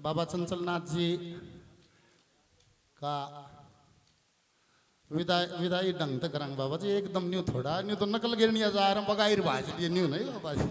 बाबा चंचलनाथ जी का विदाई ढंग तक करांग बाबा जी एकदम न्यू थोड़ा न्यू तो नकल गिरनी जा रहा बगाइर भाज लिए न्यू नहीं बाबा जी।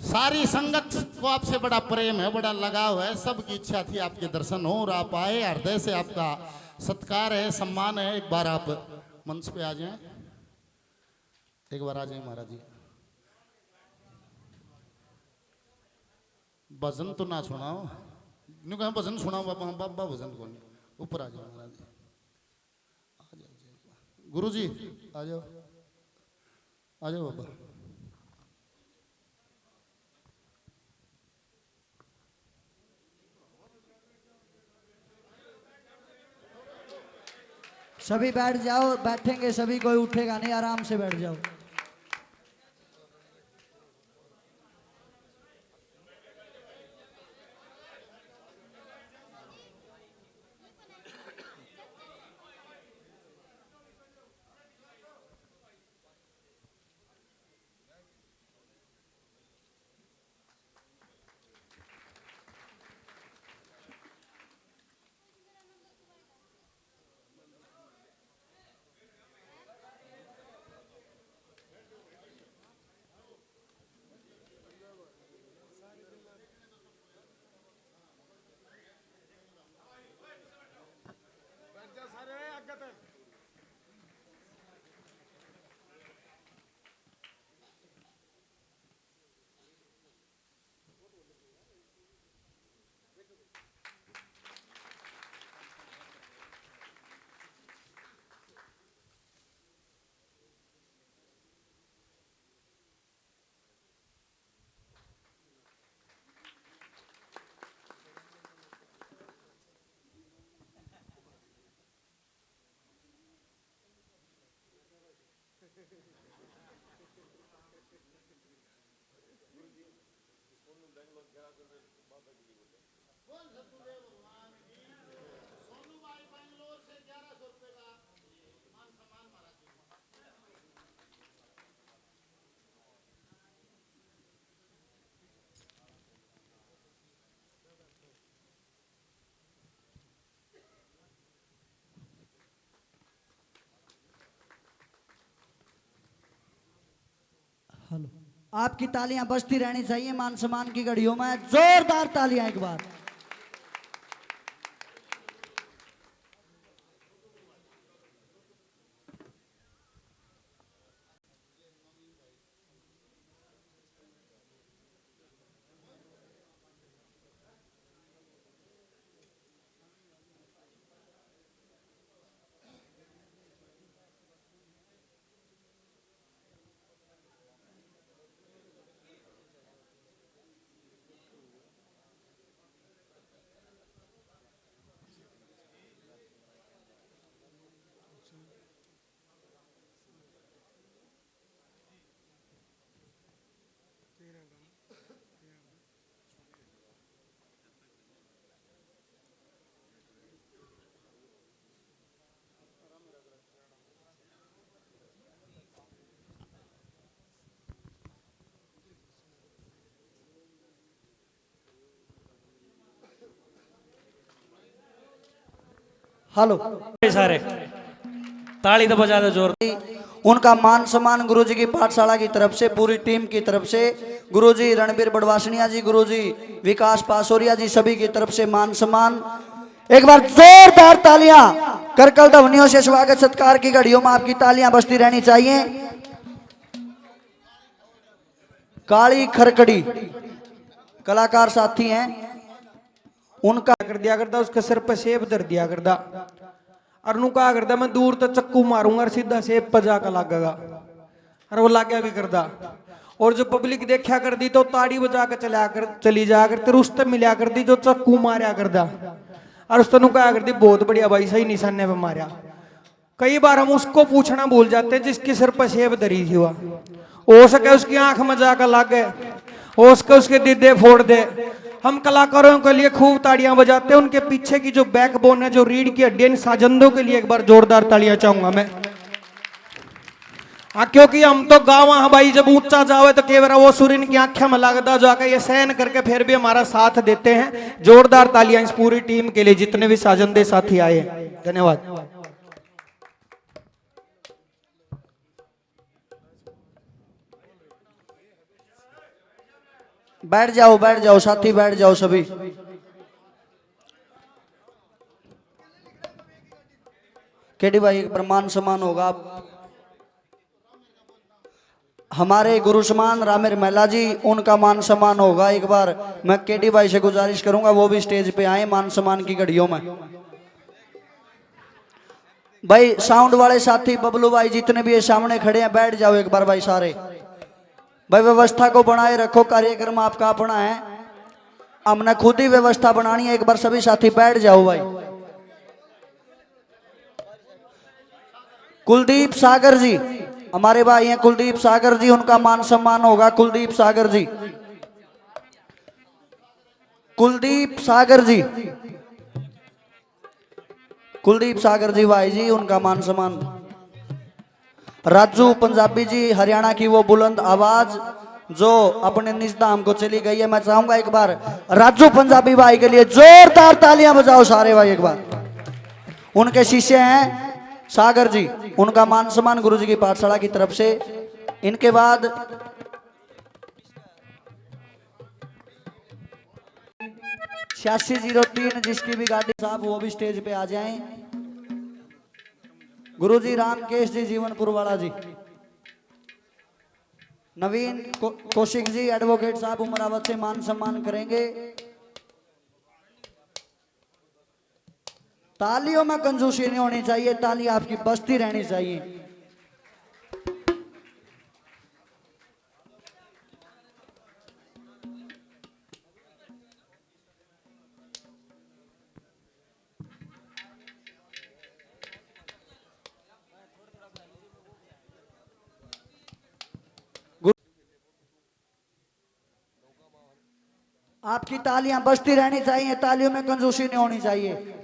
सारी संगत को आपसे बड़ा प्रेम है, बड़ा लगाव है, सबकी इच्छा थी आपके दर्शन हो और आप आए। हृदय से आपका सत्कार है, सम्मान है। एक बार आप मंच पे आ जाएं, एक बार आ जाएं महाराज जी। भजन तो ना सुनाओ, न्यू कहा भजन सुनाओ बाबा, हम बाबा भजन कौन। ऊपर आ जाओ महाराज जी, आ जाओ गुरु जी, आ जाओ बाबा। सभी बैठ जाओ, बैठेंगे सभी, कोई उठेगा नहीं, आराम से बैठ जाओ। हेलो, आपकी तालियां बजती रहनी चाहिए मान सम्मान की घड़ियों में, जोरदार तालियां एक बार। हेलो सारे ताली तो बजा दो जोर। उनका मान सम्मान गुरुजी की पाठशाला की तरफ से, पूरी टीम की तरफ से, गुरुजी रणबीर बड़वासनिया जी, गुरुजी विकास पासोरिया जी, सभी की तरफ से मान सम्मान। एक बार जोरदार तालियां, करकल ध्वनियों से स्वागत सत्कार की घड़ियों में आपकी तालियां बजती रहनी चाहिए। काली खरकड़ी कलाकार साथी हैं, उनका कर दिया करता, उसके सिर पे सेब धर दिया करता, और नु कहा करता मैं दूर तो चक्कू मारूंगा और सीधा सेब पर जाकर लागेगा, और वो लागे भी करता। और जो पब्लिक देखा कर दी तो ताड़ी बजा कर चली जा कर, तेरे उससे मिला कर दी जो चक्कू मारा करता, और उस नु कहा कर दी बहुत बढ़िया भाई सही निशाने पे मारा। कई बार हम उसको पूछना भूल जाते हैं जिसके सिर पर सेब धरी थी, हो सके उसकी आंख में जाकर लागे, हो सके उसके दीदे फोड़ दे। हम कलाकारों के लिए खूब ताड़ियां बजाते हैं, उनके पीछे की जो बैकबोन है, जो रीढ़ की हड्डी, इन साजंदों के लिए एक बार जोरदार तालियां चाहूंगा मैं। हाँ, क्योंकि हम तो गाँव हाँ भाई, जब ऊंचा जावे तो केवल वो सूर्य की आंखें में लगता जो आके ये सहन करके फिर भी हमारा साथ देते हैं। जोरदार तालियां इस पूरी टीम के लिए, जितने भी साजंदे साथी आए हैं। धन्यवाद। बैठ जाओ साथी, बैठ जाओ सभी। केडी भाई एक प्रमाण सम्मान होगा। हमारे गुरु समान रामेर महिला जी, उनका मान सम्मान होगा। एक बार मैं केडी भाई से गुजारिश करूंगा वो भी स्टेज पे आए मान सम्मान की घड़ियों में। भाई साउंड वाले साथी बबलू भाई जितने भी ये सामने खड़े हैं बैठ जाओ एक बार भाई सारे। भाई व्यवस्था को बनाए रखो, कार्यक्रम आपका अपना है, हमने खुद ही व्यवस्था बनानी है। एक बार सभी साथी बैठ जाओ भाई। कुलदीप सागर जी हमारे भाई हैं, कुलदीप सागर जी, उनका मान सम्मान होगा। कुलदीप सागर जी, कुलदीप सागर जी, कुलदीप सागर जी भाई जी, उनका मान सम्मान। राजू पंजाबी जी, हरियाणा की वो बुलंद आवाज जो अपने निज धाम को चली गई है, मैं चाहूंगा एक बार राजू पंजाबी भाई के लिए जोरदार तालियां बजाओ सारे भाई एक बार। उनके शिष्य हैं सागर जी, उनका मान सम्मान गुरु जी की पाठशाला की तरफ से। इनके बाद 8603 जिसकी भी गाड़ी साहब वो भी स्टेज पे आ जाएं। गुरुजी रामकेश जी जीवनपुर वाला जी, नवीन कौशिक जी एडवोकेट साहब उमरावत से मान सम्मान करेंगे। तालियों में कंजूसी नहीं होनी चाहिए, ताली आपकी बजती रहनी चाहिए। आपकी तालियां बजती रहनी चाहिए, तालियों में कंजूसी नहीं होनी चाहिए।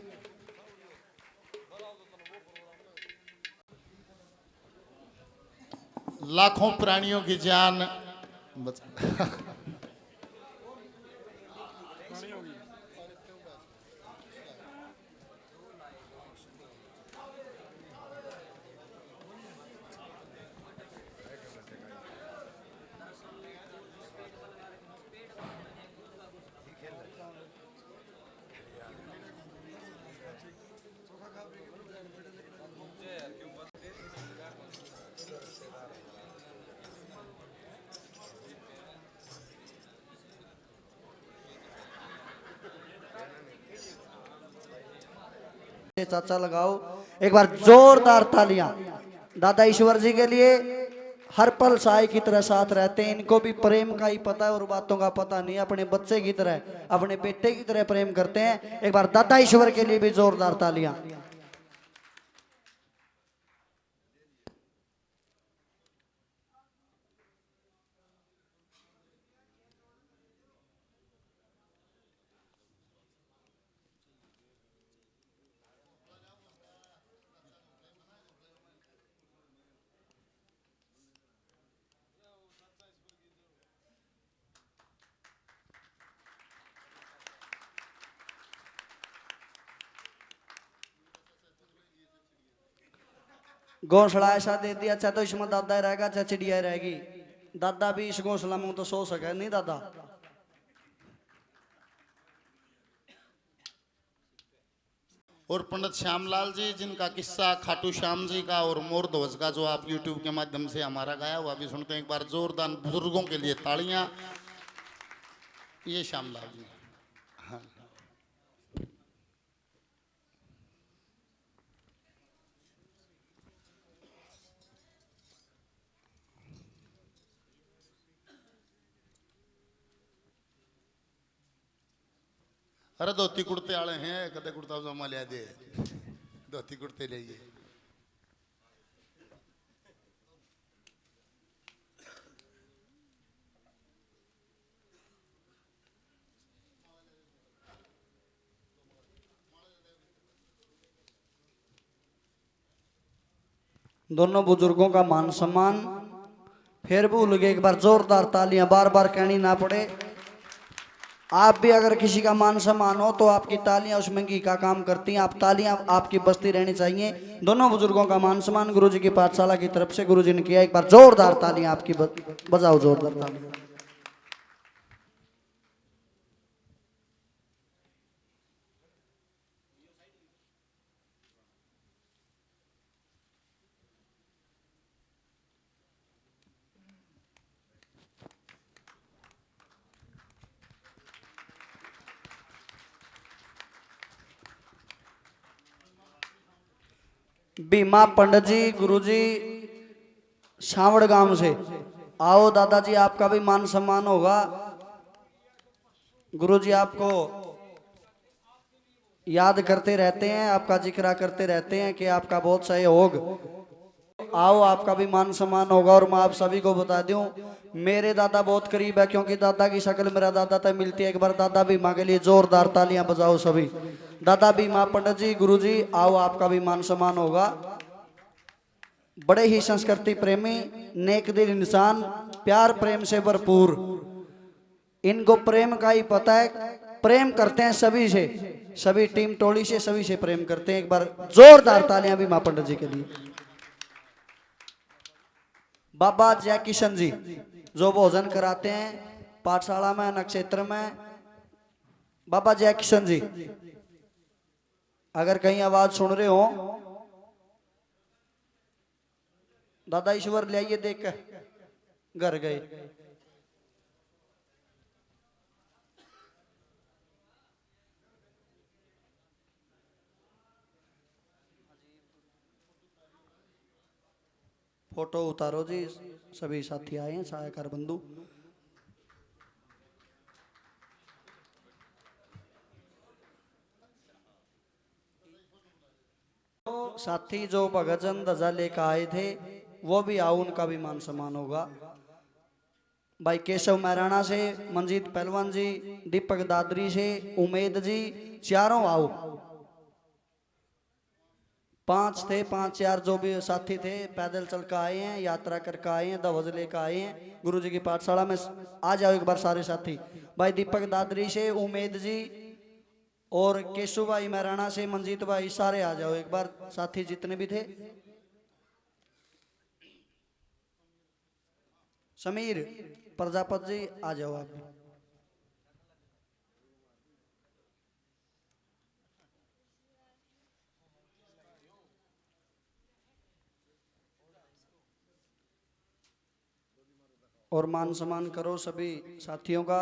लाखों प्राणियों की जान चाचा लगाओ एक बार जोरदार तालियां दादा ईश्वर जी के लिए। हर पल साई की तरह साथ रहते हैं, इनको भी प्रेम का ही पता है और बातों का पता नहीं। अपने बच्चे की तरह, अपने बेटे की तरह प्रेम करते हैं। एक बार दादा ईश्वर के लिए भी जोरदार तालियां। घोंसला ऐसा दे दिया, चाहे तो इसमें दादा ही रहेगा चाहे चिड़िया ही रहेगी। दादा भी इस घोंसला में तो सो सके नहीं दादा। और पंडित श्यामलाल जी जिनका किस्सा खाटू श्याम जी का और मोर ध्वज का जो आप YouTube के माध्यम से हमारा गाया हुआ भी सुनते हैं। एक बार जोरदार बुजुर्गों के लिए तालियां। ये श्यामलाल जी। हाँ। अरे धोती कुर्ते वाले हैं, कदे कुर्ता पजामा लिया दे, धोती कुर्ते लिए। दोनों बुजुर्गों का मान सम्मान फिर भूल गए। एक बार जोरदार तालियां, बार बार कहनी ना पड़े। आप भी अगर किसी का मान सम्मान हो तो आपकी तालियां उसमें घी का काम करती हैं। आप तालियां आपकी बजती रहनी चाहिए। दोनों बुजुर्गों का मान सम्मान गुरुजी की पाठशाला की तरफ से गुरुजी ने किया। एक बार जोरदार तालियां आपकी बजाओ, जोरदार तालियां। भीमा पंडित जी गुरुजी सावड़ गांव से आओ। दादाजी आपका भी मान सम्मान होगा। गुरुजी आपको याद करते रहते हैं, आपका जिक्र करते रहते हैं कि आपका बहुत सहयोग। आओ, आपका भी मान सम्मान होगा। और मैं आप सभी को बता दूं, मेरे दादा बहुत करीब है, क्योंकि दादा की शक्ल मेरा दादा तक मिलती है। एक बार दादा भीमा के लिए जोरदार तालियां बजाओ सभी। दादा भीमा पंडित जी गुरुजी आओ, आपका भी मान सम्मान होगा। बड़े ही संस्कृति प्रेमी, नेक दिल इंसान, प्यार प्रेम से भरपूर। इनको प्रेम का ही पता है, प्रेम करते हैं सभी से, सभी टीम टोली से, सभी से प्रेम करते हैं। एक बार जोरदार तालियां भीमा पंडित जी के लिए। बाबा जय किशन जी जो भोजन कराते हैं पाठशाला में, नक्षत्र में, बाबा जय किशन जी अगर कहीं आवाज सुन रहे हो, दादा ईश्वर ले आइए, देख कर घर गए। फोटो उतारो जी, सभी साथी आए हैं, सहायकार बंधु। साथी जो भगतजन ध्वजा लेकर आए थे वो भी आओ, उनका भी मान सम्मान होगा। भाई केशव मैराणा से, मंजीत पहलवान जी, दीपक दादरी से, उमेद जी, चारों आओ। 5 थे, 5-4 जो भी साथी थे पैदल चल कर आए हैं, यात्रा करके आए हैं, ध्वज लेकर आए हैं गुरुजी की पाठशाला में। आ जाओ एक बार सारे साथी। भाई दीपक दादरी से, उमेद जी और केशव भाई मैराणा से, मंजीत भाई, सारे आ जाओ एक बार, साथी जितने भी थे। समीर प्रजापत जी आ जाओ आप। और मान सम्मान करो सभी साथियों का।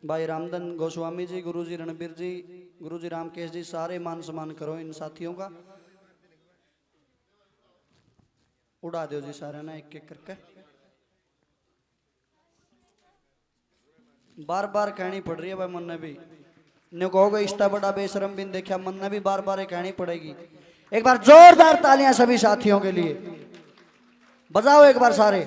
भाई रामधन गोस्वामी जी, गुरुजी रणबीर जी, गुरुजी रामकेश जी, सारे मान सम्मान करो इन साथियों का। उड़ा दो जी सारे ना एक एक करके। बार बार कहनी पड़ रही है भाई, मन ने भी ने कहोगे इतना बड़ा बेशरम बिन देखा, मन ने भी बार बार कहनी पड़ेगी। एक बार जोरदार तालियां सभी साथियों के लिए बजाओ एक बार सारे।